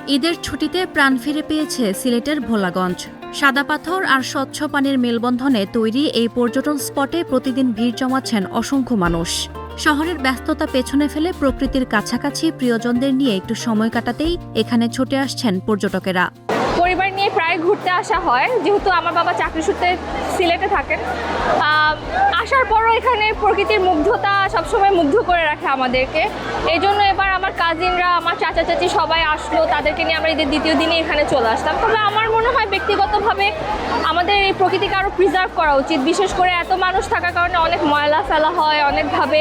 ঈদের ছুটিতে প্রাণ ফিরে পেয়েছে সিলেটের ভোলাগঞ্জ। সাদা পাথর আর স্বচ্ছ পানির মেলবন্ধনে তৈরি এই পর্যটন স্পটে প্রতিদিন ভিড় জমাচ্ছেন অসংখ্য মানুষ। শহরের ব্যস্ততা পেছনে ফেলে প্রকৃতির কাছাকাছি প্রিয়জনদের নিয়ে একটু সময় কাটাতেই এখানে ছুটে আসছেন পর্যটকেরা। পরিবার নিয়ে প্রায় ঘুরতে আসা হয়, যেহেতু আমার বাবা চাকরি সূত্রে সিলেটে থাকেন। আসার পরও এখানে প্রকৃতির মুগ্ধতা সবসময় মুগ্ধ করে রাখে আমাদেরকে। এই জন্য এবার আমার কাজিনরা, আমার চাচা চাচি সবাই আসলো, তাদেরকে নিয়ে আমরা ঈদের দ্বিতীয় দিনে এখানে চলে আসলাম। তবে আমার মনে হয় ব্যক্তিগতভাবে আমাদের এই প্রকৃতিকে আরও প্রিজার্ভ করা উচিত। বিশেষ করে এত মানুষ থাকার কারণে অনেক ময়লা ফেলা হয়, অনেকভাবে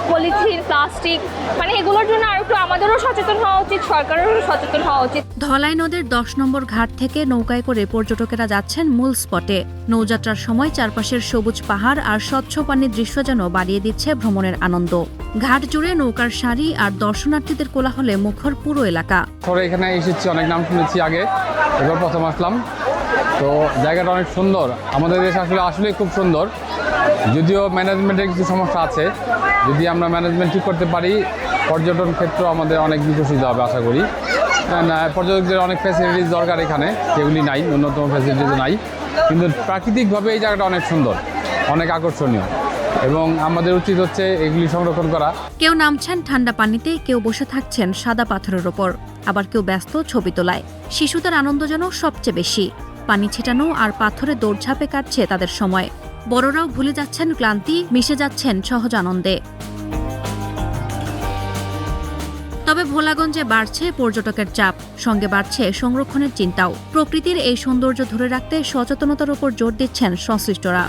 পলিথিন, প্লাস্টিক, মানে এগুলোর জন্য আর একটু আমাদেরও সচেতন হওয়া উচিত, সরকারেরও সচেতন হওয়া উচিত। ধলাই নদের 10 নম্বর ঘাট থেকে নৌকায় করে পর্যটকেরা যাচ্ছেন মূল স্পটে। নৌযাত্রার সময় চারপাশের সবুজ পাহাড় আর স্বচ্ছ পানির দৃশ্য যেন বাড়িয়ে দিচ্ছে ভ্রমণের আনন্দ। ঘাট জুড়ে নৌকার সারি আর দর্শনার্থীদের কোলাহলে মুখর পুরো এলাকা। এখানে এসেছি, অনেক নাম শুনেছি আগে, এবার প্রথম আসলাম। তো জায়গাটা অনেক সুন্দর, আমাদের দেশ আসলে খুব সুন্দর। যদিও ম্যানেজমেন্টের কিছু সমস্যা আছে, যদি আমরা ম্যানেজমেন্ট ঠিক করতে পারি পর্যটন ক্ষেত্র আমাদের অনেক বিকশিত হবে আশা করি। পর্যটকদের অনেক ফ্যাসিলিটিস দরকার এখানে, যেগুলি নাই, ন্যূনতম ফ্যাসিলিটিস নাই, কিন্তু প্রাকৃতিকভাবে এই জায়গাটা অনেক সুন্দর, অনেক আকর্ষণীয় এবং আমাদের উচিত হচ্ছে এগুলি সংরক্ষণ করা। কেউ নামছেন ঠান্ডা পানিতে, কেউ বসে থাকছেন সাদা পাথরের ওপর, আবার কেউ ব্যস্ত ছবি তোলায়। শিশুদের আনন্দ যেন সবচেয়ে বেশি। পানি ছিটানো আর পাথরে দৌড়ঝাঁপে কাটছে তাদের সময়। বড়রাও ভুলে যাচ্ছেন ক্লান্তি, মিশে যাচ্ছেন সহজ আনন্দে। তবে ভোলাগঞ্জে বাড়ছে পর্যটকের চাপ, সঙ্গে বাড়ছে সংরক্ষণের চিন্তাও। প্রকৃতির এই সৌন্দর্য ধরে রাখতে সচেতনতার উপর জোর দিচ্ছেন সংশ্লিষ্টরা।